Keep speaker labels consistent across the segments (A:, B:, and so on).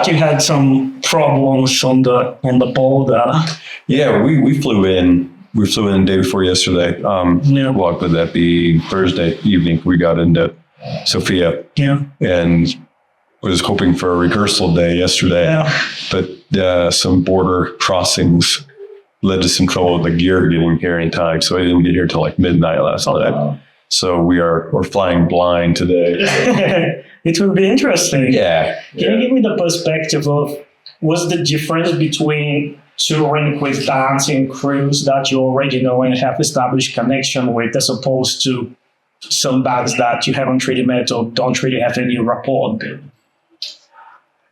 A: that you had some problems on the border.
B: Yeah, we flew in. We flew in the day before yesterday. What would that be? Thursday evening, we got into Sofia.
A: Yeah.
B: And was hoping for a rehearsal day yesterday. Yeah. But some border crossings led to some trouble with the gear getting here in time. So I didn't get here till like midnight last night. Wow. So we're flying blind today.
A: It will be interesting.
B: Yeah.
A: Can you give me the perspective of what's the difference between touring with bands and crews that you already know and have established connection with, as opposed to some bands that you haven't really met or don't really have any rapport with?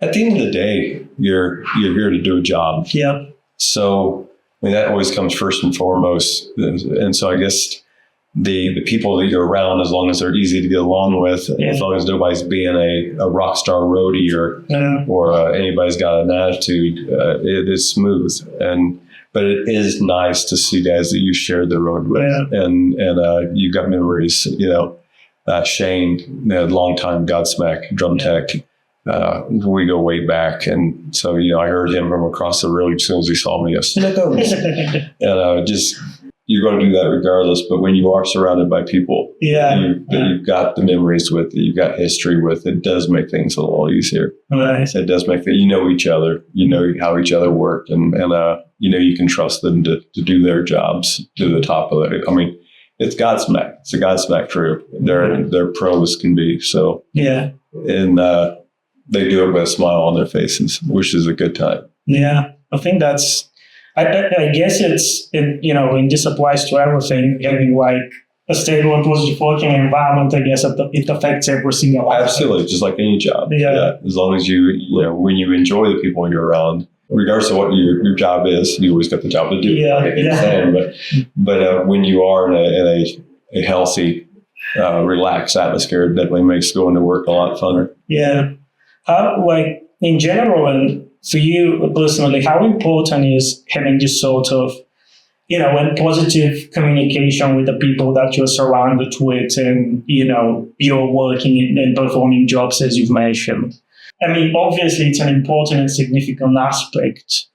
B: At the end of the day, you're here to do a job.
A: Yeah.
B: So I mean, that always comes first and foremost. And so I guess the people that you're around, as long as they're easy to get along with, as long as nobody's being a rock star roadie or anybody's got an attitude, it is smooth. But it is nice to see guys that you shared the road with, and you got memories. Shane, longtime Godsmack drum tech. We go way back, and so I heard him from across the road as soon as he saw me. And you're going to do that regardless. But when you are surrounded by people that you've got the memories with, that you've got history with, it does make things a little easier.
A: Right.
B: It does make that each other, how each other work, and you can trust them to do their jobs to the top of it. I mean, it's Godsmack. It's a Godsmack crew. They're pros can be. So and they do it with a smile on their faces, which is a good time.
A: Yeah, I think that's. I guess and this applies to everything. Having like a stable and positive working environment, I guess it affects every single life.
B: Absolutely, just like any job. Yeah. As long as when you enjoy the people you're around, regardless of what your job is, you always got the job to do. But when you are in a healthy, relaxed atmosphere, it definitely makes going to work a lot funner.
A: Yeah. In general, and for you personally, how important is having this sort of, and positive communication with the people that you're surrounded with, and, you're working and performing jobs as you've mentioned? I mean, obviously, it's an important and significant aspect.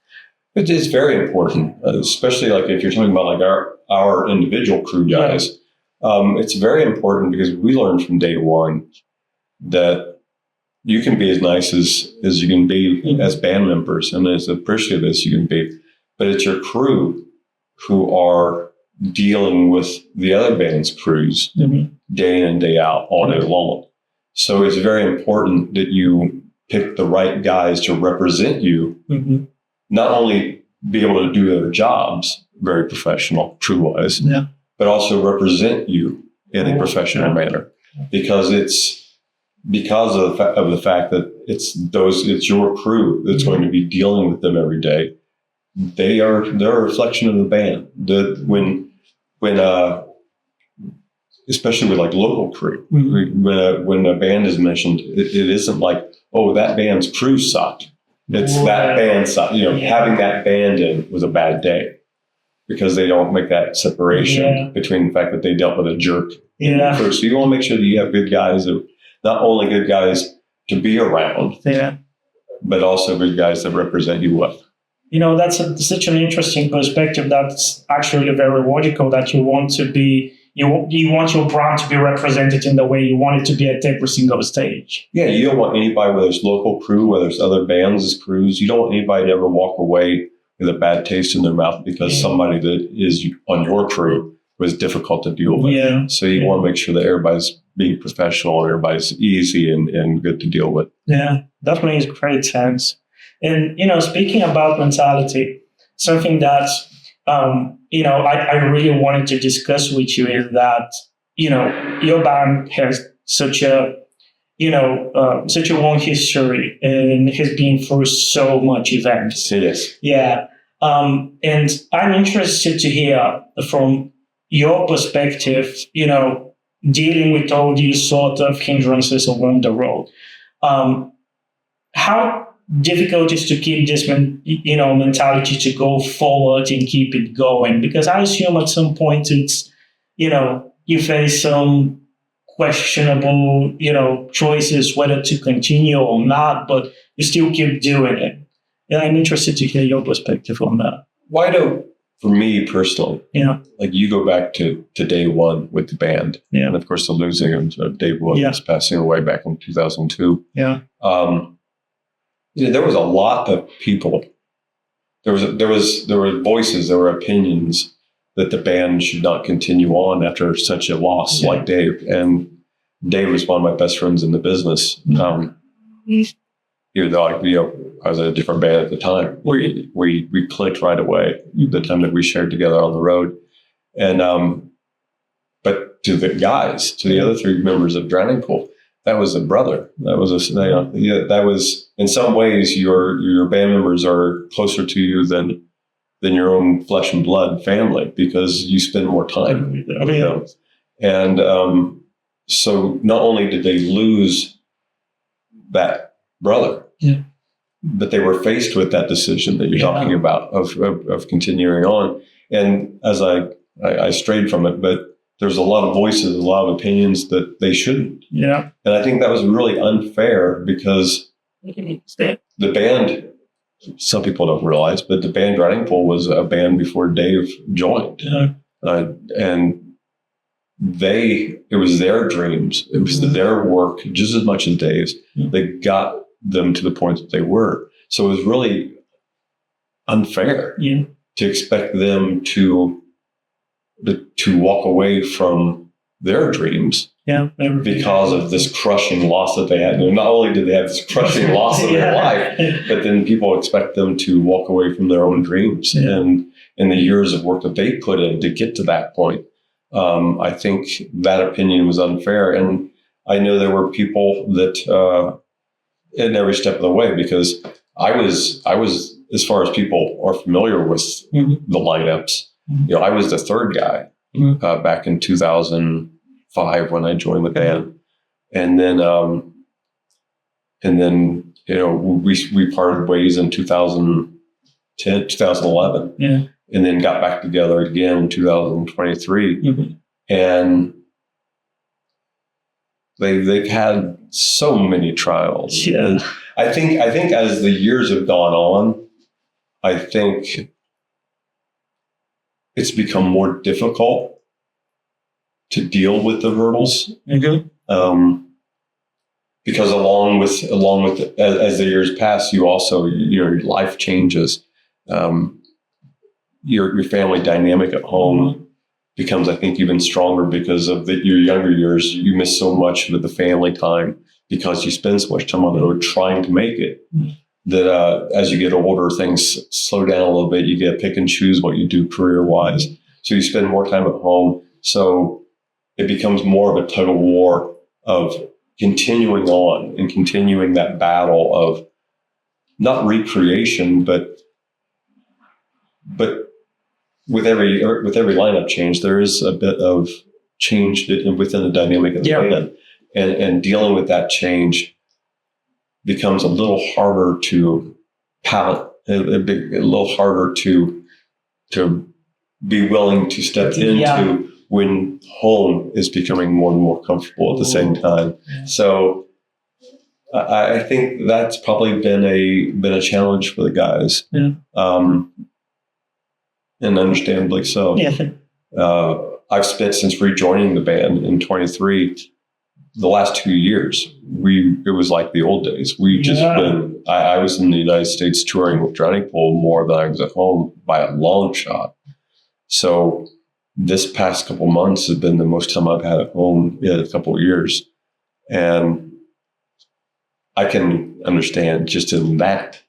B: It is very important, especially like if you're talking about like our individual crew guys. It's very important because we learned from day one that you can be as nice as you can be as band members and as appreciative as you can be, but it's your crew who are dealing with the other band's crews day in and day out, all day long. So it's very important that you pick the right guys to represent you, not only be able to do their jobs very professional, crew-wise, but also represent you in a professional manner, because of the fact that it's your crew that's going to be dealing with them every day. They're a reflection of the band. When especially with like local crew, when a band is mentioned, it isn't like, oh, that band's crew sucked. It's that band sucked. Having that band in was a bad day, because they don't make that separation between the fact that they dealt with a jerk. So you want to make sure that you have good guys that. Not only good guys to be around, but also good guys that represent you well.
A: That's such an interesting perspective. That's actually very logical, that you want to be, you want your brand to be represented in the way you want it to be at every single stage.
B: Yeah, you don't want anybody, whether it's local crew, whether it's other bands as crews, you don't want anybody to ever walk away with a bad taste in their mouth because somebody that is on your crew was difficult to deal with. So you want to make sure that everybody's being professional, everybody's easy and good to deal with.
A: Yeah, that makes great sense. And, speaking about mentality, something that, I really wanted to discuss with you is that, your band has such a long history and has been through so much events.
B: It is.
A: Yeah. And I'm interested to hear from your perspective, dealing with all these sort of hindrances along the road. How difficult is to keep this, mentality to go forward and keep it going? Because I assume at some point it's, you face some questionable, choices whether to continue or not, but you still keep doing it. Yeah, I'm interested to hear your perspective on that.
B: Why don't, for me personally,
A: Yeah.
B: like you go back to day one with the band,
A: Yeah.
B: and of course the losing of Dave Williams passing away back in 2002.
A: Yeah.
B: There was a lot of people. There were voices, there were opinions that the band should not continue on after such a loss like Dave. And Dave was one of my best friends in the business. Even though I was in a different band at the time, we clicked right away the time that we shared together on the road. And but to the guys, to the other three members of Drowning Pool, that was a brother. That was that was in some ways your band members are closer to you than your own flesh and blood family, because you spend more time with them. And so not only did they lose that brother, but they were faced with that decision that you're talking about of continuing on. And as I strayed from it, but there's a lot of voices, a lot of opinions that they shouldn't.
A: Yeah.
B: And I think that was really unfair, because the band, some people don't realize, but the band Drowning Pool was a band before Dave joined.
A: Yeah.
B: And it was their dreams. It was their work just as much as Dave's. They got them to the point that they were. So it was really unfair to expect them to walk away from their dreams because of this crushing loss that they had. And not only did they have this crushing loss of their life, but then people expect them to walk away from their own dreams and the years of work that they put in to get to that point. I think that opinion was unfair. And I know there were people that in every step of the way, because I was, as far as people are familiar with the lineups, I was the third guy back in 2005 when I joined the band, and then we parted ways in 2010, 2011, and then got back together again in 2023, and they've had so many trials. And I think as the years have gone on, I think it's become more difficult to deal with the hurdles. Because along with as the years pass, you also, your life changes. Your family dynamic at home becomes, I think, even stronger because of your younger years. You miss so much of the family time because you spend so much time on the road trying to make it. That as you get older, things slow down a little bit. You get to pick and choose what you do career-wise. So you spend more time at home. So it becomes more of a tug of war of continuing on and continuing that battle of not recreation, but with every lineup change, there is a bit of change within the dynamic of the band, and dealing with that change becomes a little harder to palate, a little harder to be willing to step into when home is becoming more and more comfortable at the same time. So I think that's probably been a challenge for the guys. And understandably so. I've spent, since rejoining the band in 23, the last 2 years, it was like the old days. I was in the United States touring with Drowning Pool more than I was at home by a long shot. So this past couple months has been the most time I've had at home in a couple of years. And I can understand just in that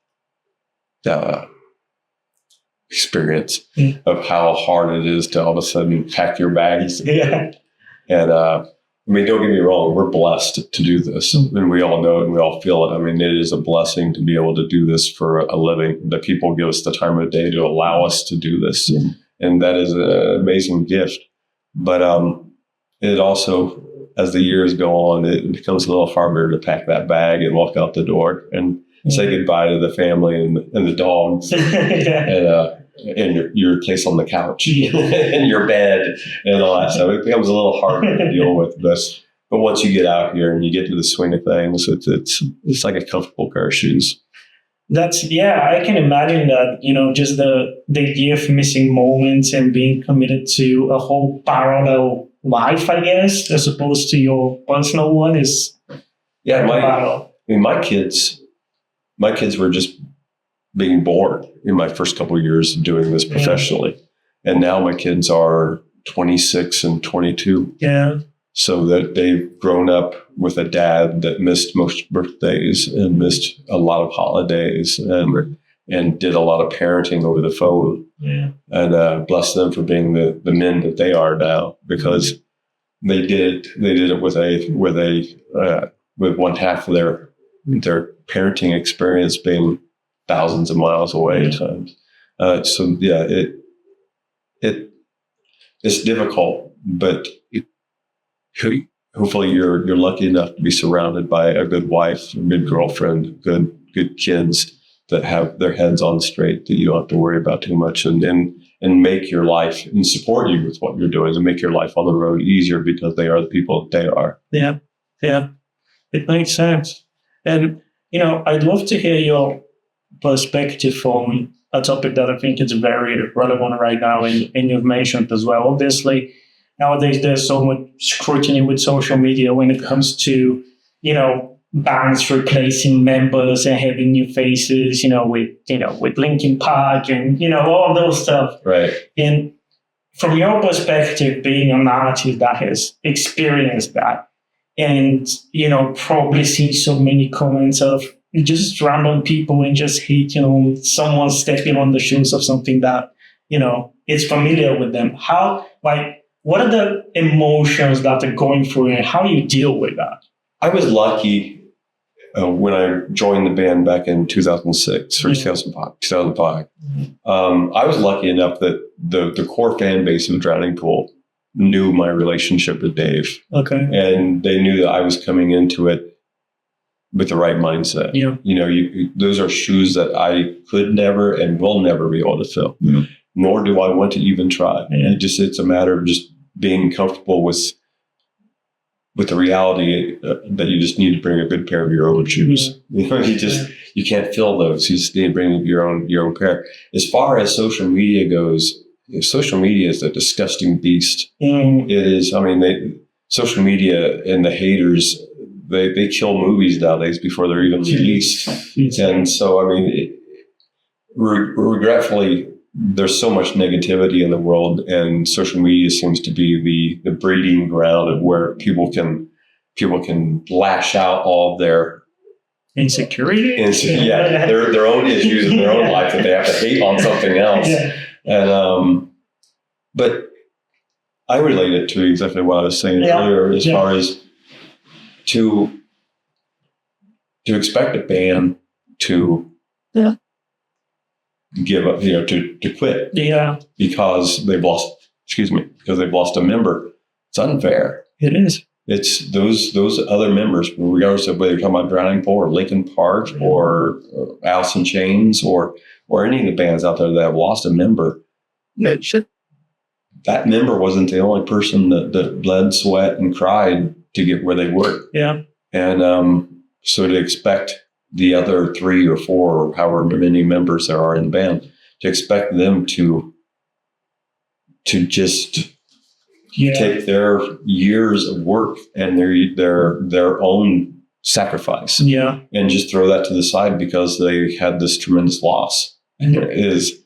B: experience of how hard it is to all of a sudden pack your bags. And I mean, don't get me wrong, we're blessed to do this, and we all know it and we all feel it. I mean, it is a blessing to be able to do this for a living, that people give us the time of day to allow us to do this. And that is an amazing gift. But it also, as the years go on, it becomes a little harder to pack that bag and walk out the door and say goodbye to the family and the dogs and your place on the couch and your bed and all that stuff. It becomes a little harder to deal with. But But once you get out here and you get into the swing of things, it's like a comfortable pair of shoes.
A: I can imagine that, just the idea of missing moments and being committed to a whole parallel life, I guess, as opposed to your personal one is
B: my kids were just being born in my first couple of years of doing this professionally. Yeah. And now my kids are 26 and 22.
A: Yeah.
B: So that they've grown up with a dad that missed most birthdays and missed a lot of holidays and did a lot of parenting over the phone.
A: Yeah.
B: And bless them for being the men that they are now, because they did it with one half of their parenting experience being thousands of miles away at times. It's difficult, but hopefully you're lucky enough to be surrounded by a good wife, a good girlfriend, good kids that have their heads on straight, that you don't have to worry about too much, and make your life and support you with what you're doing and make your life on the road easier because they are the people that they are.
A: Yeah. Yeah. It makes sense. And, I'd love to hear your perspective on a topic that I think is very relevant right now, and you've mentioned as well. Obviously, nowadays there's so much scrutiny with social media when it comes to, bands replacing members and having new faces, with Linkin Park and, all of those stuff.
B: Right.
A: And from your perspective, being an artist that has experienced that, and, probably seen so many comments of just random people and just hating on someone stepping on the shoes of something that, is familiar with them. What are the emotions that are going through and how you deal with that?
B: I was lucky when I joined the band back in 2006 or 2005. 2005. I was lucky enough that the core fan base of Drowning Pool knew my relationship with Dave.
A: Okay.
B: And they knew that I was coming into it with the right mindset.
A: Yeah.
B: Those are shoes that I could never and will never be able to fill. Mm-hmm. Nor do I want to even try. Yeah. It's a matter of just being comfortable with the reality that you just need to bring a good pair of your own shoes. Mm-hmm. You can't fill those. You just need to bring your own pair. As far as social media goes, social media is a disgusting beast. Mm. It is. Social media and the haters, they kill movies nowadays before they're even released. And so, regretfully, there's so much negativity in the world, and social media seems to be the breeding ground of where people can lash out all of their
A: insecurity,
B: their own issues in their own life that they have to hate on something else. Yeah. And but I relate it to exactly what I was saying earlier, as far as to expect a band to give up, to quit, because they've lost a member. It's unfair.
A: It is.
B: It's those other members, regardless of whether you're talking about Drowning Pool or Linkin Park or Alice in Chains or any of the bands out there that have lost a member. That member wasn't the only person that bled, sweat, and cried to get where they were.
A: Yeah.
B: And so to expect the other 3 or 4 or however many members there are in the band, to expect them to just take their years of work and their own sacrifice, and just throw that to the side because they had this tremendous loss, is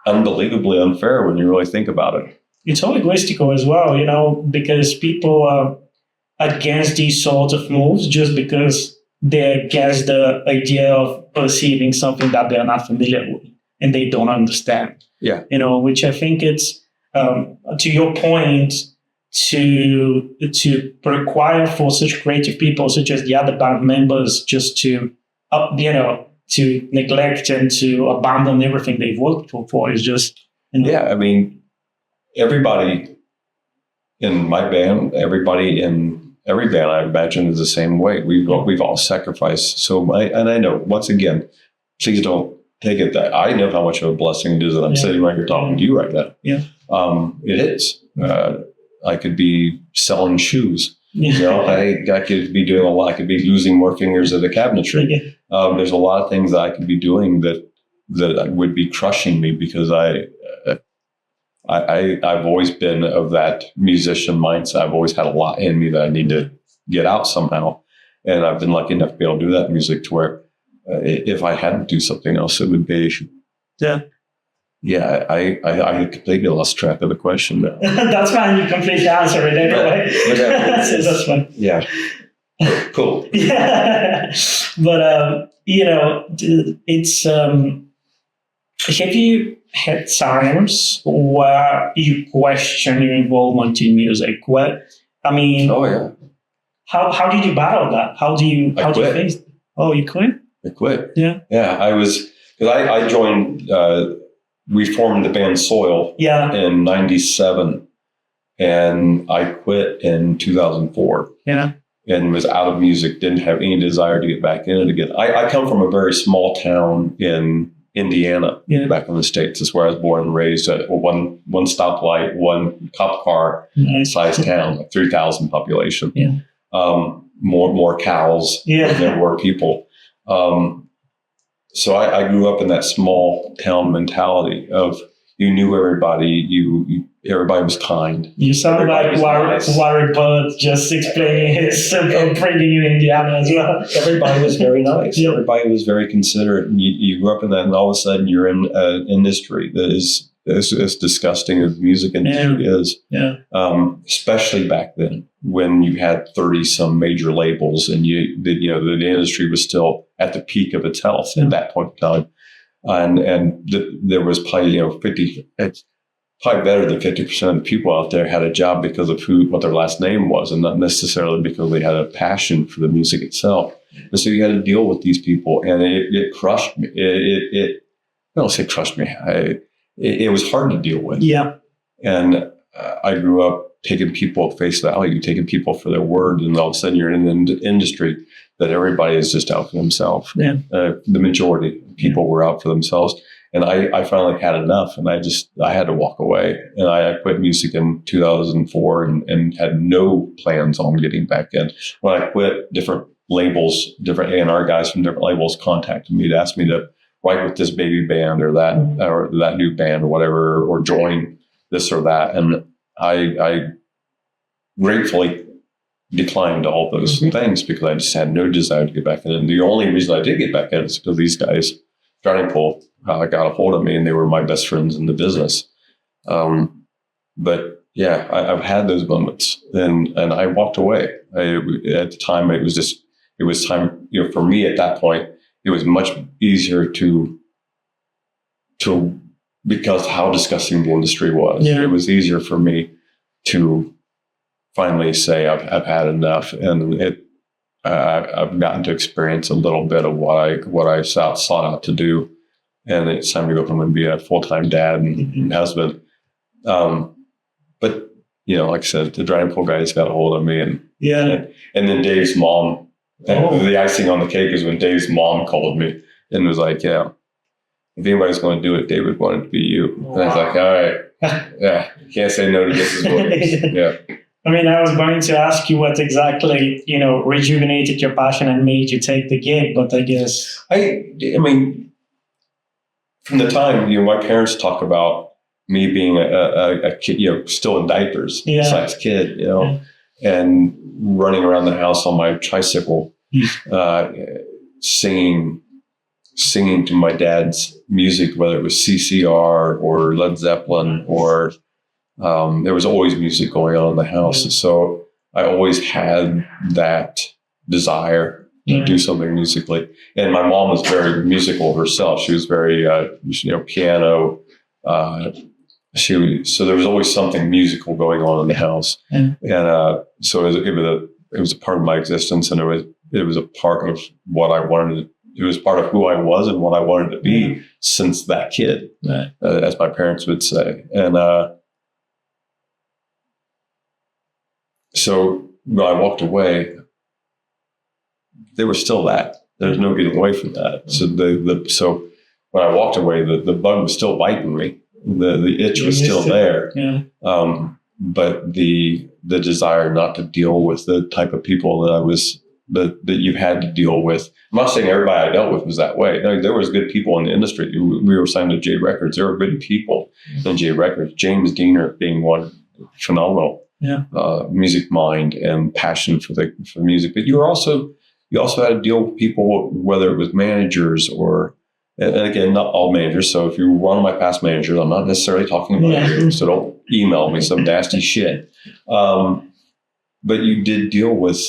B: unbelievably unfair when you really think about it.
A: It's all egoistical as well, because people are against these sorts of moves just because they're against the idea of perceiving something that they're not familiar with and they don't understand.
B: Yeah.
A: Which I think it's, to your point, to require for such creative people such as the other band members just to neglect and to abandon everything they've worked for is just...
B: everybody in my band, everybody in every band, I imagine, is the same way. We've all sacrificed so much. And I know, once again, please don't take it that I know how much of a blessing it is that I'm sitting right here talking to you right now.
A: Yeah.
B: It is. I could be selling shoes You know, I could be doing a lot. I could be losing more fingers at the cabinetry. There's a lot of things that I could be doing that would be crushing me because I've always been of that musician mindset. I've always had a lot in me that I need to get out somehow. And I've been lucky enough to be able to do that in music to where if I had to do something else, it would be. Yeah, I completely lost track of the question.
A: That's fine. You completely answered it anyway. So that's fine.
B: Yeah. Cool.
A: Yeah. But, it's, have you had times where you question your involvement in music?
B: Oh, yeah.
A: How did you battle that? How do you face it? Oh, you quit?
B: I quit.
A: Yeah.
B: Yeah, because I joined, we formed the band SOiL in 97, and I quit in 2004.
A: Yeah.
B: And was out of music, didn't have any desire to get back in it again. I come from a very small town in Indiana, back in the States. That's where I was born and raised. One stoplight, one cop car size town, like 3,000 population.
A: Yeah.
B: More cows than there were people. So I grew up in that small town mentality of you knew everybody, everybody was kind.
A: You sound like Larry Bird just explaining his upbringing in Indiana as well.
B: Everybody was very nice. Yeah. Everybody was very considerate. And you grew up in that, and all of a sudden you're in an industry that is as disgusting as music industry is.
A: Yeah.
B: Especially back then when you had 30 some major labels, and the industry was still at the peak of its health at that point in time. There was probably, 50, it's probably better than 50% of the people out there had a job because of what their last name was, and not necessarily because they had a passion for the music itself. And so you had to deal with these people, and it crushed me. I don't say crushed me. It was hard to deal with.
A: Yeah.
B: And I grew up taking people at face value, taking people for their word, and all of a sudden you're in an industry that everybody is just out for themselves.
A: Yeah.
B: The majority of people were out for themselves. And I finally had enough, and I had to walk away. And I quit music in 2004 and had no plans on getting back in. When I quit, different labels, different A&R guys from different labels contacted me to ask me to write with this baby band or that new band or whatever, or join this or that. And I gratefully declined all those things because I just had no desire to get back in. And the only reason I did get back in is because these guys, Drowning Pool, got a hold of me, and they were my best friends in the business. But yeah, I've had those moments, and I walked away. At the time, it was time, for me at that point, it was much easier to because how disgusting the industry was. Yeah. It was easier for me to finally say I've had enough, and I've gotten to experience a little bit of what I sought out to do, and it's time to go home and be a full-time dad and husband. But like I said, the Drowning Pool guys got a hold of me, and then Dave's mom. The icing on the cake is when Dave's mom called me and was like, "Yeah, if anybody's going to do it, David wanted to be you." Wow. And I was like, "All right, yeah, can't say no to Mrs. Williams." Yeah.
A: I mean, I was going to ask you what exactly, rejuvenated your passion and made you take the gig, but I guess
B: I mean, from the time my parents talk about me being a kid, still in diapers, size kid, and running around the house on my tricycle, singing to my dad's music, whether it was CCR or Led Zeppelin or there was always music going on in the house. So I always had that desire to do something musically. And my mom was very musical herself. She was very, piano. So there was always something musical going on in the house. And so it was a part of my existence, and it was a part of what I wanted. It was part of who I was and what I wanted to be since that kid, as my parents would say. And so when I walked away, there was still that. There's no getting away from that. So so when I walked away, the bug was still biting me. The itch was still there. Yeah. but the desire not to deal with the type of people that you had to deal with. I'm not saying everybody I dealt with was that way. There was good people in the industry. We were signed to J Records. There were good people in J Records. James Diener being one, phenomenal.
A: Yeah.
B: Music mind and passion for music. But you also had to deal with people, whether it was managers or, and again, not all managers. So if you're one of my past managers, I'm not necessarily talking about you, so don't email me some nasty shit. But you did deal with,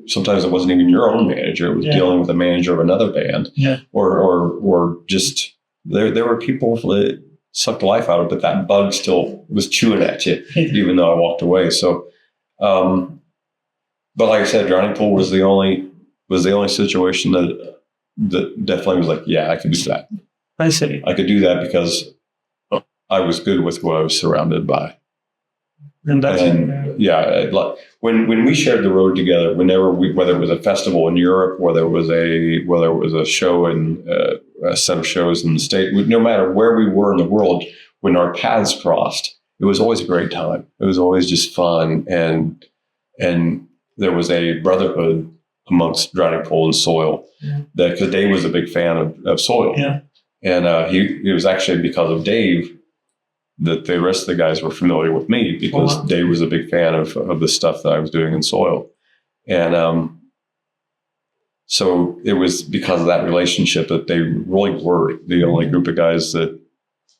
B: sometimes it wasn't even your own manager. It was dealing with the manager of another band, or just there were people that sucked the life out of it, but that bug still was chewing at you, even though I walked away. So, but like I said, Drowning Pool was the only situation that definitely was like, yeah, I could do that.
A: I see.
B: I could do that because I was good with what I was surrounded by.
A: And
B: when we shared the road together, whether it was a festival in Europe, whether it was a show and a set of shows in the States, no matter where we were in the world, when our paths crossed, it was always a great time. It was always just fun, and there was a brotherhood amongst Drowning Pool and SOiL, that because Dave was a big fan of SOiL, and it was actually because of Dave that the rest of the guys were familiar with me, because Dave was a big fan of the stuff that I was doing in SOiL. And so it was because of that relationship that they really were the only group of guys that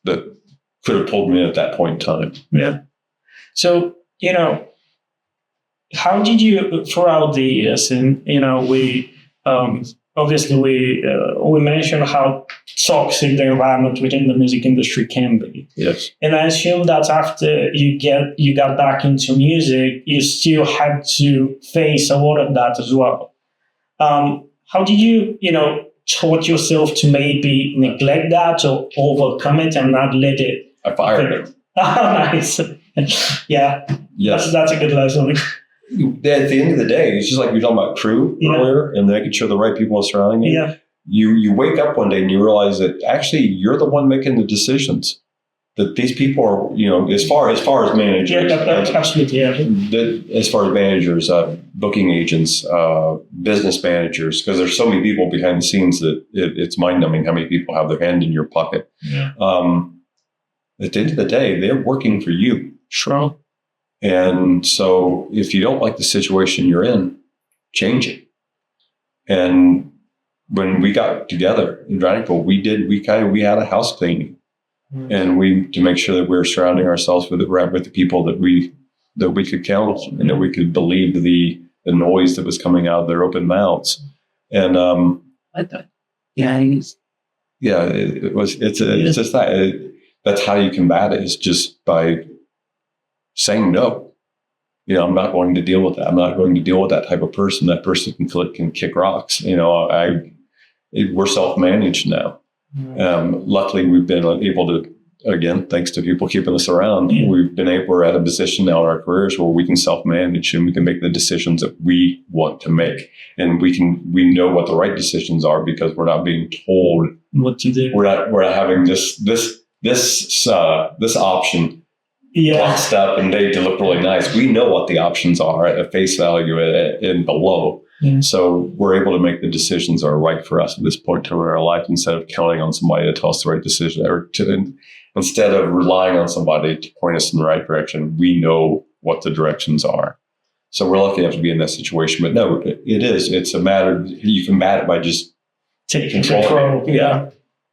B: could have pulled me in at that point in time.
A: Yeah. So, how did you, throughout the years, and, we obviously we mentioned how toxic the environment within the music industry can be.
B: Yes.
A: And I assume that after you got back into music, you still had to face a lot of that as well. How did you, taught yourself to maybe neglect that or overcome it and not let it?
B: I fired it.
A: Oh, nice. Yeah.
B: Yes.
A: That's a good lesson.
B: At the end of the day, it's just like you were talking about crew earlier, and making sure the right people are surrounding you.
A: Yeah.
B: You wake up one day and you realize that actually you're the one making the decisions. That these people are, as far as managers,
A: absolutely.
B: As far as managers, booking agents, business managers, because there's so many people behind the scenes that it's mind-numbing how many people have their hand in your pocket.
A: Yeah.
B: At the end of the day, they're working for you.
A: Sure.
B: And so if you don't like the situation you're in, change it. And when we got together in Drowning Pool, we had a house cleaning, and to make sure that we were surrounding ourselves with the people that we could count on, and that we could believe the noise that was coming out of their open mouths. And it's just that. That's how you combat it, is just by saying no. I'm not going to deal with that. I'm not going to deal with that type of person. That person can kick rocks. We're self-managed now. Luckily, we've been able to, again, thanks to people keeping us around, we're at a position now in our careers where we can self-manage, and we can make the decisions that we want to make. And we know what the right decisions are, because we're not being told
A: what to do.
B: We're not having this option boxed up and made to look really nice. We know what the options are at face value and below. Yeah. So we're able to make the decisions that are right for us at this point in our life, instead of counting on somebody to tell us the right decision, instead of relying on somebody to point us in the right direction. We know what the directions are. So we're lucky enough to be in that situation. But no, it's a matter, you combat it by just
A: taking control. Yeah.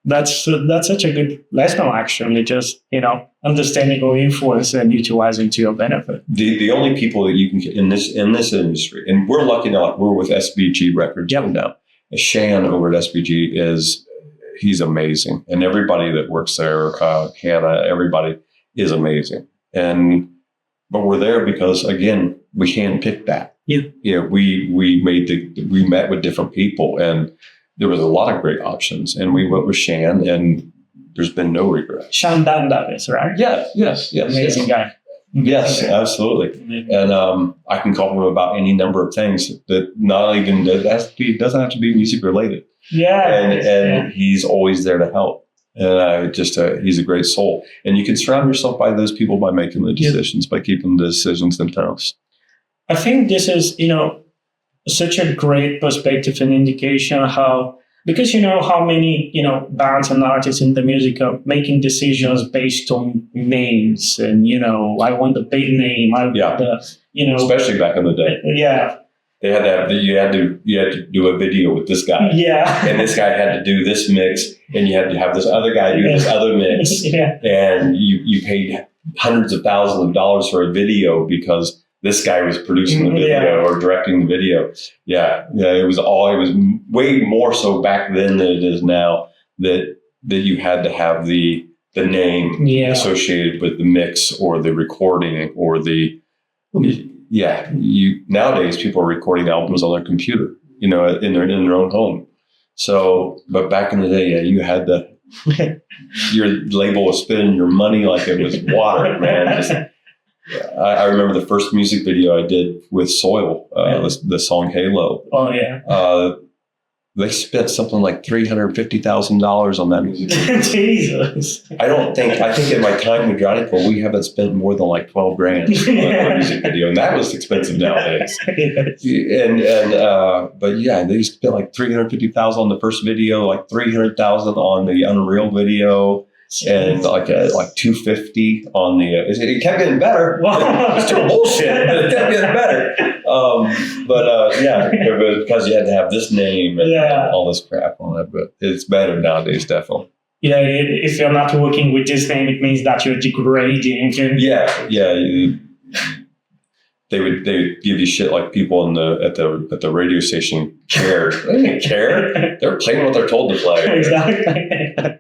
A: That's such a good lesson, actually. Just, understanding your influence and utilizing to your benefit.
B: The only people that you can in this industry, and we're lucky enough, we're with SBG Records now. Shan over at SBG he's amazing, and everybody that works there, Hannah, everybody is amazing. But we're there because, again, we handpicked that. Yeah. We met with different people, and there was a lot of great options, and we went with Shan, and there's been no regret.
A: Shan Davis, right?
B: Yeah, yes.
A: Amazing guy.
B: Yes, absolutely. And I can call him about any number of things that doesn't have to be music related.
A: Yeah.
B: And he's always there to help. And he's a great soul. And you can surround yourself by those people by making the decisions, by keeping the decisions themselves.
A: I think this is, such a great perspective and indication how, because how many, bands and artists in the music are making decisions based on names and, I want the big name. I want the,
B: especially back in the day.
A: Yeah.
B: They had to have, you had to do a video with this guy.
A: Yeah.
B: And this guy had to do this mix, and you had to have this other guy do this other mix.
A: Yeah.
B: And you paid hundreds of thousands of dollars for a video because this guy was producing the video or directing the video. Yeah. It was way more so back then than it is now that you had to have the name associated with the mix or the recording or the nowadays people are recording albums on their computer, in their own home. So, but back in the day, you had your label was spending your money like it was water, man. I remember the first music video I did with SOiL, the song Halo.
A: Oh yeah.
B: They spent something like $350,000 on that music video.
A: Jesus.
B: I think in my time with Johnny Poole, we haven't spent more than like $12,000 on a music video, and that was expensive nowadays. But they spent like $350,000 on the first video, like $300,000 on the Unreal video, and like $250 on the. It kept getting better. It's still bullshit, but it kept getting better. Because you had to have this name and all this crap on it. But it's better nowadays, definitely.
A: Yeah, if you're not working with this name, it means that you're degrading.
B: They would give you shit like people at the radio station cared. They didn't care. They're playing what they're told to play.
A: Exactly.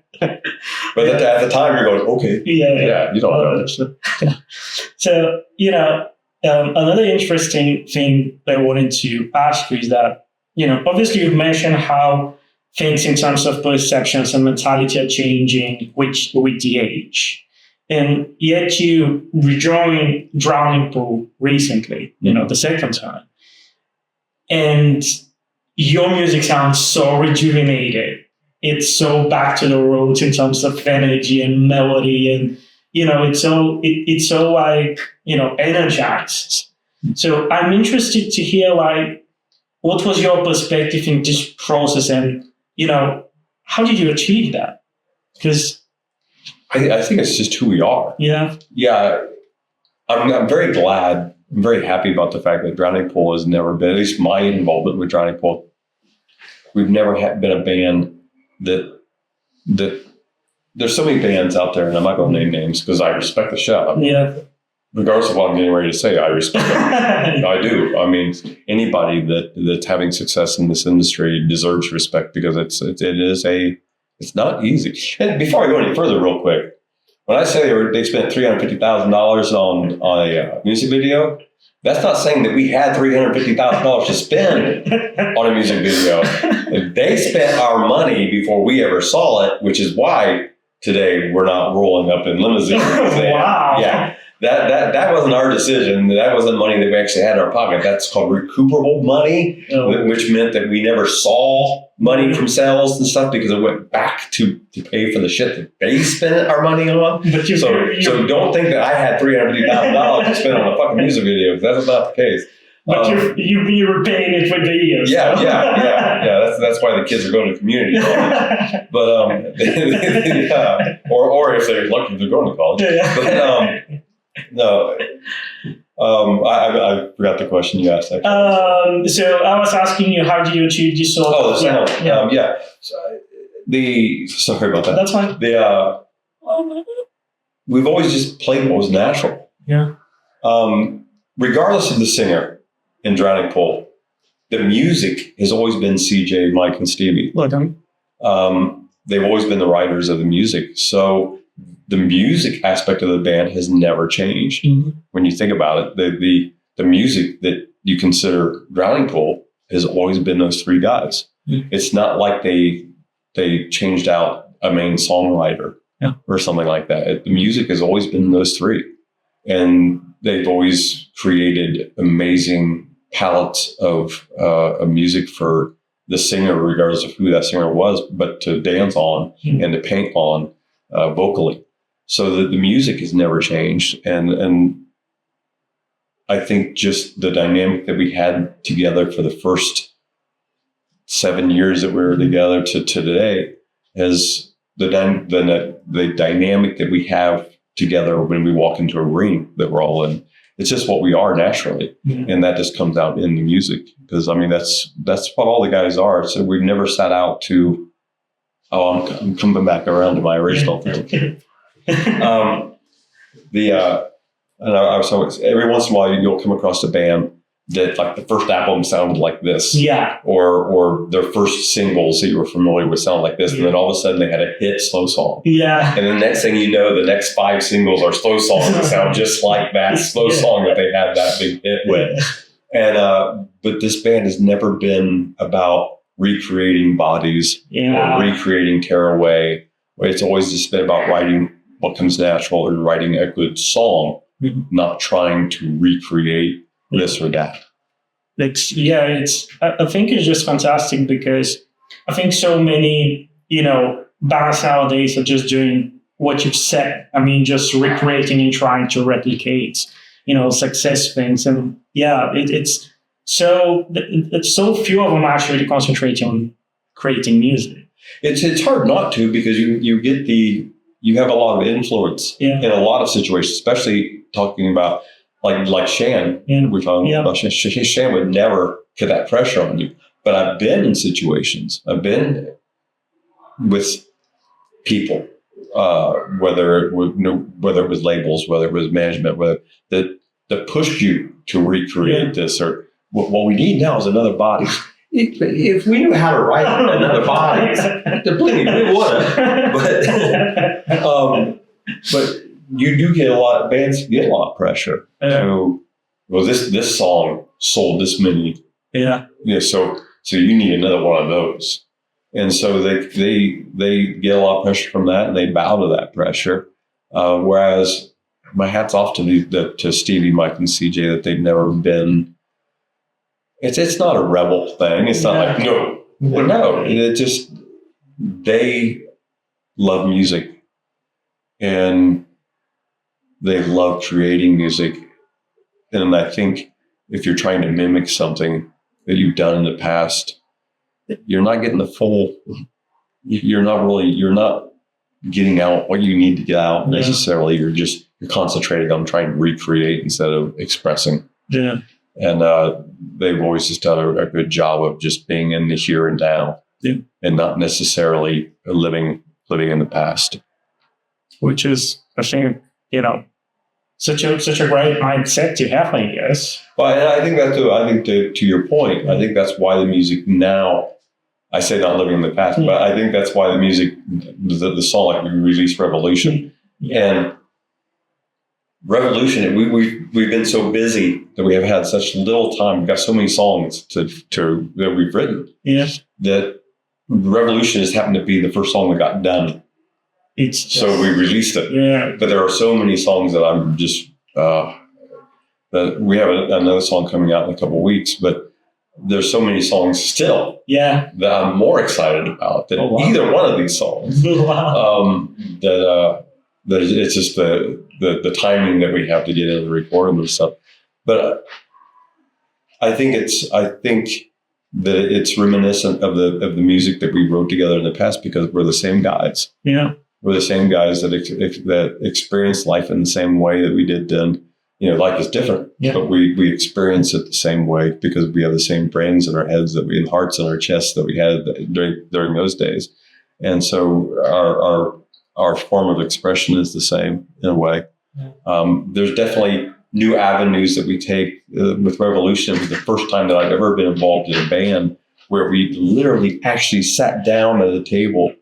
B: But at the time, you're going, okay. Yeah, you don't know.
A: So, another interesting thing I wanted to ask you is that, obviously you've mentioned how things in terms of perceptions and mentality are changing with the age. And yet you rejoined Drowning Pool recently, the second time. And your music sounds so rejuvenated. It's so back to the roots in terms of energy and melody, and it's so like energized. So I'm interested to hear what was your perspective in this process, and how did you achieve that? Because
B: I think it's just who we are.
A: Yeah.
B: I'm very glad. I'm very happy about the fact that Drowning Pool has never been, at least my involvement with Drowning Pool. We've never been a band that there's so many bands out there, and I'm not going to name names because I respect the show.
A: Yeah.
B: Regardless of what I'm getting ready to say, I respect it. I do. I mean, anybody that's having success in this industry deserves respect because it's not easy. And before I go any further, real quick, when I say they spent $350,000 on a music video, that's not saying that we had $350,000 to spend on a music video. They spent our money before we ever saw it, which is why today we're not rolling up in limousines.
A: Wow.
B: Yeah. That wasn't our decision. That wasn't money that we actually had in our pocket. That's called recuperable money, which meant that we never saw money from sales and stuff because it went back to pay for the shit that they spent our money on. So don't think that I had $350,000 to spend on a fucking music video. That's not the case.
A: But you were paying it for the years.
B: Yeah. That's why the kids are going to community college. But or if they're lucky, they're going to college. But no. I forgot the question you asked.
A: So I was asking you, how do you achieve this sort of...
B: Oh, the sound. Sorry about that.
A: That's fine.
B: We've always just played what was natural.
A: Yeah.
B: Regardless of the singer in Drowning Pool, the music has always been CJ, Mike, and Stevie.
A: Well done.
B: They've always been the writers of the music. So the music aspect of the band has never changed. Mm-hmm. When you think about it, the music that you consider Drowning Pool has always been those three guys. Mm-hmm. It's not like they changed out a main songwriter or something like that. The music has always been those three. And they've always created amazing palettes of music for the singer, regardless of who that singer was, but to dance on and to paint on vocally. So that the music has never changed. And I think just the dynamic that we had together for the first 7 years that we were together to today is the dynamic that we have together when we walk into a room that we're all in. It's just what we are naturally. And that just comes out in the music. Because I mean, that's what all the guys are. So we've never sat out to, I'm coming back around to my original thing. And I was always, every once in a while you'll come across a band that like the first album sounded like this, or their first singles that you were familiar with sound like this, and then all of a sudden they had a hit slow song, and the next thing you know, the next 5 singles are slow songs that sound just like that slow song that they had that big hit with. And but this band has never been about recreating bodies or recreating Tearaway. It's always just been about writing what comes natural and writing a good song, not trying to recreate this or that.
A: I think it's just fantastic because I think so many, bands nowadays are just doing what you've said. I mean, just recreating and trying to replicate, success things. And it's so few of them actually concentrate on creating music.
B: It's hard not to, because you have a lot of influence in a lot of situations, especially talking about like Shan. We're talking about Shan. Shan would never put that pressure on you. But I've been in situations. I've been with people, whether it was labels, whether it was management, whether that pushed you to recreate this, or what we need now is another body. If we knew how to write another body, believe me, we would. But you do get bands get a lot of pressure. So, well, this song sold this many. So you need another one of those. And so they get a lot of pressure from that, and they bow to that pressure. Whereas my hat's off to Stevie, Mike, and CJ that they've never been. It's not a rebel thing. It's not like no. It just, they love music and they love creating music. And I think if you're trying to mimic something that you've done in the past, you're not getting the full. You're not getting out what you need to get out necessarily. You're concentrating on trying to recreate instead of expressing. And they've always just done a good job of just being in the here and now, and not necessarily living in the past.
A: Which is, I think, such a great mindset to have, I guess.
B: Well, and I think to your point, I think that's why the music now. I say not living in the past, but I think that's why the music, the song like we released Revolution, and Revolution, we've been so busy that we have had such little time. We've got so many songs that we've written. That Revolution has happened to be the first song that got done. So we released it. But there are so many songs that I'm just that we have another song coming out in a couple of weeks. But there's so many songs still that I'm more excited about than either one of these songs. That it's just the timing that we have to get into the recording and stuff. But I think that it's reminiscent of the music that we wrote together in the past, because we're the same guys. We're the same guys that experienced life in the same way that we did then. Life is different, but we experience it the same way because we have the same brains in our heads and hearts in our chests that we had during those days. And so our form of expression is the same in a way. There's definitely new avenues that we take. With Revolution, it was the first time that I've ever been involved in a band where we literally actually sat down at a table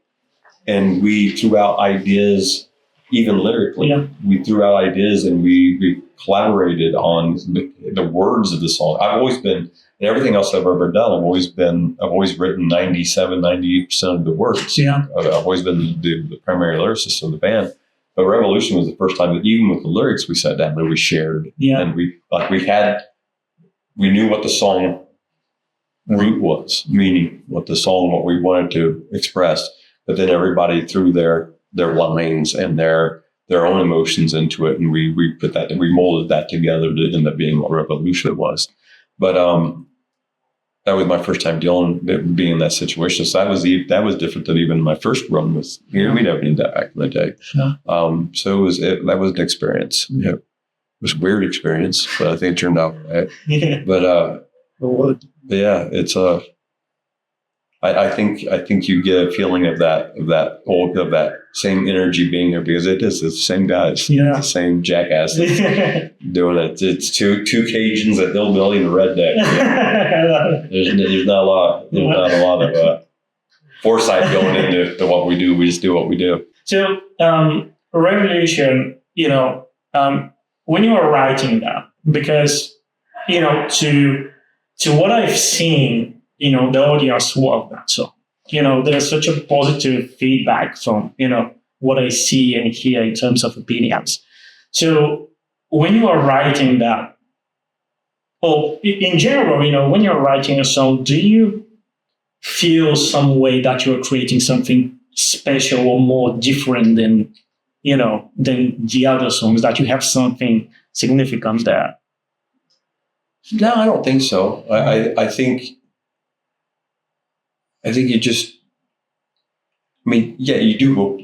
B: and we threw out ideas, even lyrically. We threw out ideas and we collaborated on the words of the song. I've always been, in everything else I've ever done, I've always written 98% of the words. I've always been the primary lyricist of the band. But Revolution was the first time that even with the lyrics, we sat down and we shared. And we knew what the song root was, meaning what the song, what we wanted to express. But then everybody threw their lines and their own emotions into it, and we put that and we molded that together to end up being what Revolution was. But that was my first time being in that situation. So that was different than even my first run was. We never did that back in the day.
A: Yeah.
B: So that was an experience. Yeah. It was a weird experience, but I think it turned out right.
A: Yeah.
B: But yeah, it's I think you get a feeling of that same energy being there, because it's the same guys, the same jackasses doing it. It's two Cajuns, a hillbilly, and a redneck. There's not a lot of foresight going into what we do. We just do what we do.
A: So Revolution, when you were writing that, because to what I've seen, the audience love that song. There's such a positive feedback from, what I see and hear in terms of opinions. So when you are writing that, or in general, when you're writing a song, do you feel some way that you're creating something special or more different than the other songs, that you have something significant there?
B: No, I don't think so. I think you just, you do hope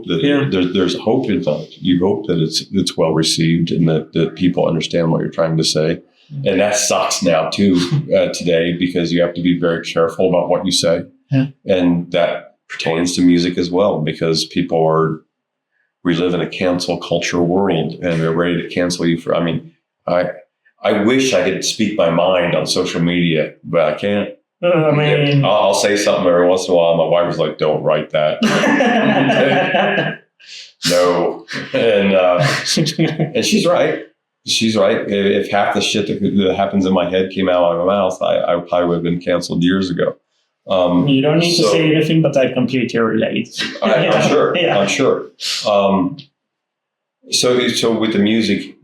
B: that there's hope involved. You hope that it's well received and that people understand what you're trying to say. And that sucks now too, today, because you have to be very careful about what you say.
A: Yeah.
B: And that pertains to music as well, because we live in a cancel culture world, and they're ready to cancel you for, I wish I could speak my mind on social media, but I can't. I'll say something every once in a while. My wife was like, "Don't write that." No, and she's right. She's right. If half the shit that happens in my head came out of my mouth, I probably would have been canceled years ago.
A: You don't need to say anything, but I completely relate.
B: I'm sure.
A: Yeah.
B: I'm sure. So with the music,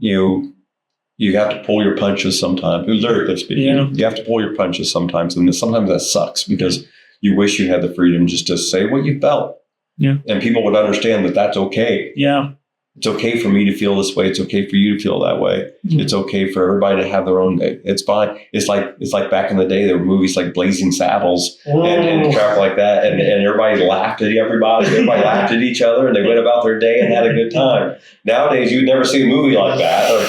B: you have to pull your punches sometimes. Lyrically speaking, you have to pull your punches sometimes, and sometimes that sucks because you wish you had the freedom just to say what you felt.
A: Yeah,
B: and people would understand that that's okay.
A: Yeah.
B: It's okay for me to feel this way. It's okay for you to feel that way. Mm-hmm. It's okay for everybody to have their own. It's fine. It's like back in the day, there were movies like Blazing Saddles and crap like that, and everybody laughed at everybody. Everybody laughed at each other, and they went about their day and had a good time. Nowadays, you'd never see a movie like that, or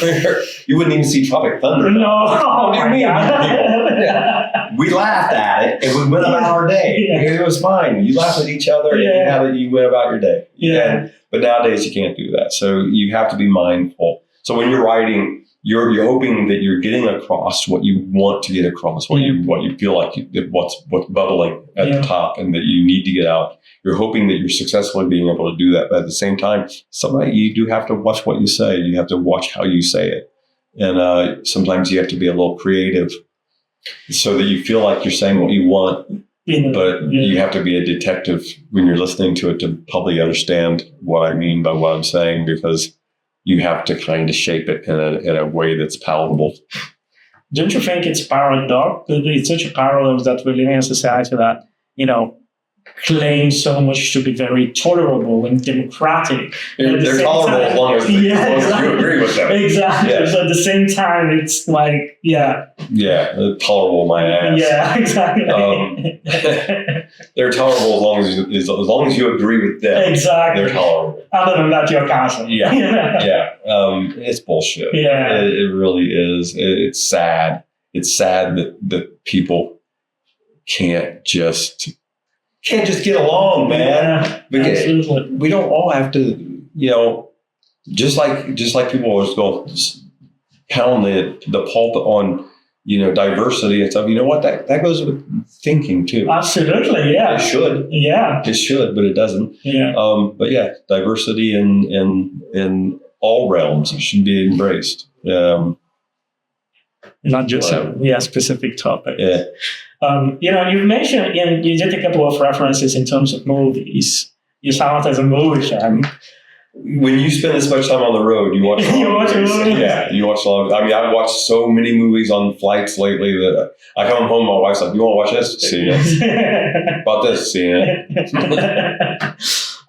B: you wouldn't even see Tropic Thunder.
A: No,
B: what do you mean, people? We laughed at it, and we went about our day. Yeah. It was fine. You laughed at each other, and you went about your day.
A: Yeah.
B: But nowadays you can't do that. So you have to be mindful. So when you're writing, you're hoping that you're getting across what you want to get across, what you feel like what's bubbling at the top, and that you need to get out. You're hoping that you're successfully being able to do that. But at the same time, sometimes you do have to watch what you say. You have to watch how you say it. And sometimes you have to be a little creative so that you feel like you're saying what you want. But you have to be a detective when you're listening to it to probably understand what I mean by what I'm saying, because you have to kind of shape it in a way that's palatable.
A: Don't you think it's paradox? It's such a paradox that we live in a society that, claims so much to be very tolerable and democratic.
B: They're tolerable as long as you agree with them.
A: Exactly. Yeah. So at the same time, it's like,
B: Yeah, tolerable my ass.
A: Yeah, exactly.
B: They're tolerable as long as you agree with them.
A: Exactly.
B: They're tolerable.
A: Other than that, you're cancelled.
B: Yeah. It's bullshit.
A: Yeah.
B: It really is. It's sad. It's sad that people can't just get along, man. Because
A: absolutely.
B: we don't all have to, just like people always go pound the pulpit on, diversity and stuff. You know what? That goes with thinking too.
A: Absolutely, yeah.
B: It should.
A: Yeah.
B: It should, but it doesn't.
A: Yeah.
B: But diversity in all realms should be embraced.
A: Not just a specific topic.
B: Yeah.
A: You mentioned, and you did a couple of references in terms of movies. You sound as a movie fan.
B: when you spend this much time on the road, you watch a lot of movies. Yeah, you watch a lot. I mean, I've watched so many movies on flights lately that I come home, my wife's like, "You want to watch this? See it. About this? See it."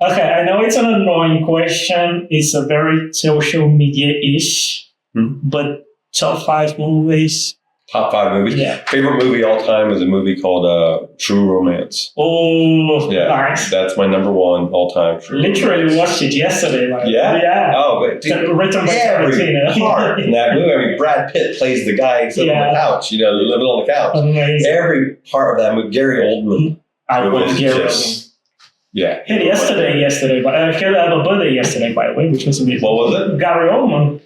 A: Okay, I know it's an annoying question. It's a very social media-ish, but top 5 movies.
B: Top 5 movies.
A: Yeah.
B: Favorite movie all time is a movie called True Romance.
A: Oh,
B: yeah,
A: nice.
B: That's my number 1 all time.
A: Literally watched it yesterday. Like,
B: yeah. Oh, but
A: dude, written by
B: every
A: Tarantino.
B: part in that movie. I mean, Brad Pitt plays the guy sitting on the couch. Living on the couch.
A: Amazing.
B: Every part of that movie. Gary Oldman.
A: I love Gary Oldman.
B: Yeah.
A: He had yesterday, but he had a birthday yesterday, by the way, which was amazing.
B: What was it?
A: Gary Oldman.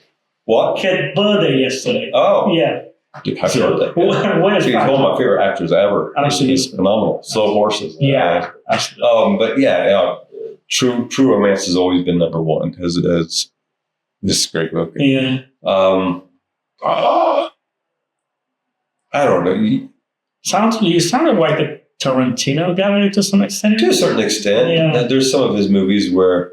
B: What?
A: He had birthday yesterday.
B: Oh.
A: Yeah.
B: Dude, happy birthday.
A: He's
B: one of my favorite actors ever.
A: Absolutely.
B: He's phenomenal. Slow Horses.
A: Yeah.
B: But True Romance has always been number 1 because it's this great movie.
A: Yeah.
B: I don't know.
A: You sounded like a Tarantino guy to some extent.
B: To a certain extent.
A: Yeah.
B: There's some of his movies where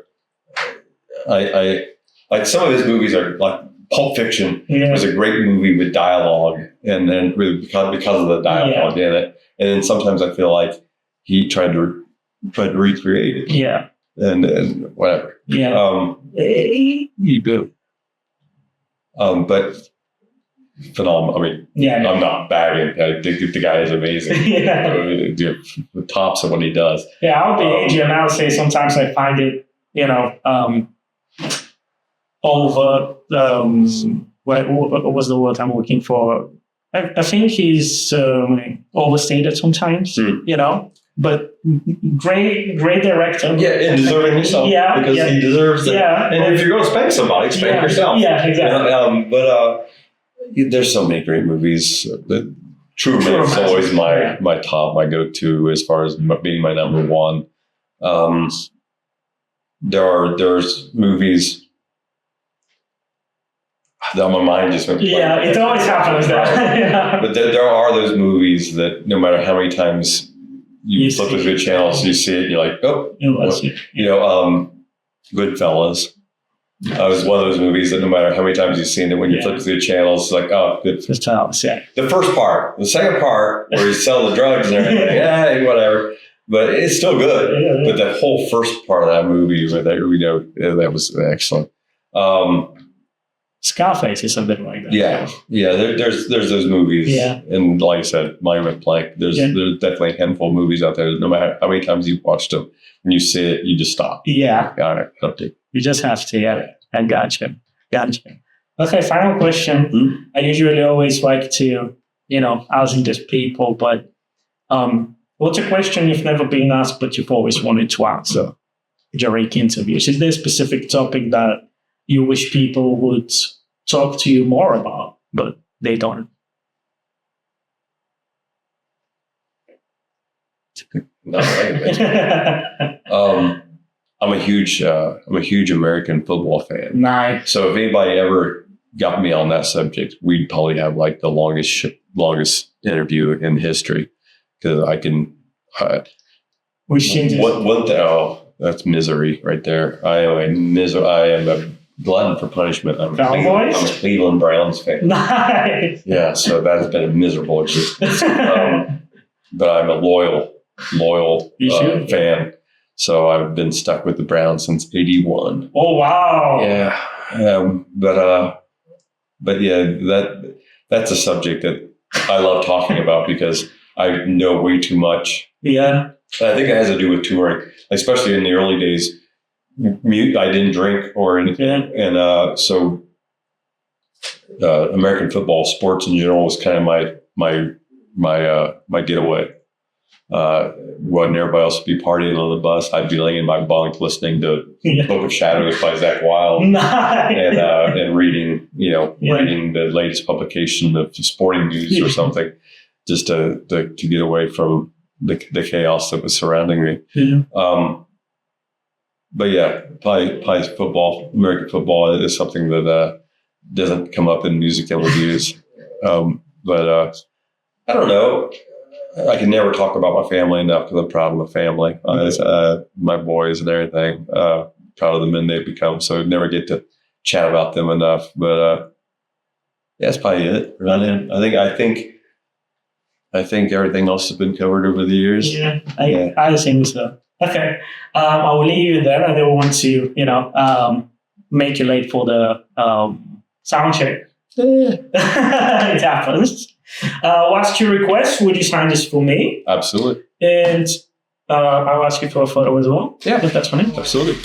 B: I like some of his movies are like Pulp Fiction was a great movie with dialogue, and then really because of the dialogue in it. And then sometimes I feel like he tried to recreate it.
A: Yeah.
B: And whatever.
A: Yeah.
B: You do. But phenomenal. I mean, I'm not bagging. I think the guy is amazing. The tops of what he does.
A: Yeah, I would be aging, and I would say sometimes I find it, over. What was the word I'm looking for? I think he's overstated sometimes. But great director.
B: Yeah, and deserving himself.
A: Yeah,
B: because he deserves it.
A: Yeah,
B: and if you're going to spank somebody, spank yourself.
A: Yeah, exactly.
B: But there's so many great movies. True Romance is always my top, my go-to as far as being my number 1. There's movies that my mind just went.
A: Yeah, it always happens that.
B: But there are those movies that no matter how many times you flip through the channels, you see it, and you're like, Goodfellas. Was one of those movies that no matter how many times you've seen it, when you flip through the channels, it's like, oh, good.
A: The first part.
B: The second part, where he's selling the drugs and everything, whatever. But it's still good. Yeah. But the whole first part of that movie, that was excellent.
A: Scarface is a bit like that.
B: Yeah. There's those movies. Yeah. And like I said, Monument Blank. There's definitely a handful of movies out there. No matter how many times you've watched them, when you see it, you just stop.
A: Yeah.
B: Got it. Okay.
A: You just have to. Yeah. I gotcha. Okay. Final question. I usually always like to, ask this people, but what's a question you've never been asked, but you've always wanted to answer during interviews? Is there a specific topic that you wish people would talk to you more about, but they don't?
B: No, I'm a huge American football fan.
A: Nice.
B: So if anybody ever got me on that subject, we'd probably have like the longest interview in history, because I can. That's misery right there. I am a glutton for punishment. I'm a Cleveland Browns fan.
A: Nice.
B: Yeah, so that's been a miserable existence. But I'm a loyal fan. So I've been stuck with the Browns since '81.
A: Oh wow!
B: Yeah, but yeah, that's a subject that I love talking about because I know way too much.
A: Yeah,
B: and I think it has to do with touring, especially in the early days. I didn't drink or anything, and so American football, sports in general, was kind of my getaway. When everybody else would be partying on the bus, I'd be laying in my bunk listening to Book of Shadows by Zach Wilde, and reading the latest publication of Sporting News or something, just to get away from the chaos that was surrounding me.
A: Yeah.
B: But yeah, play football. American football is something that doesn't come up in music interviews. But I don't know. I can never talk about my family enough because I'm proud of my family, my boys and everything. proud of the men they've become. So never get to chat about them enough. But yeah, that's probably it. Ryan. I think everything else has been covered over the years.
A: Yeah, I think so. Okay, I will leave you there. I don't want to, make you late for the sound check. It happens. What's your request? Would you sign this for me?
B: Absolutely.
A: And I'll ask you for a photo as well.
B: Yeah,
A: if that's funny.
B: Absolutely.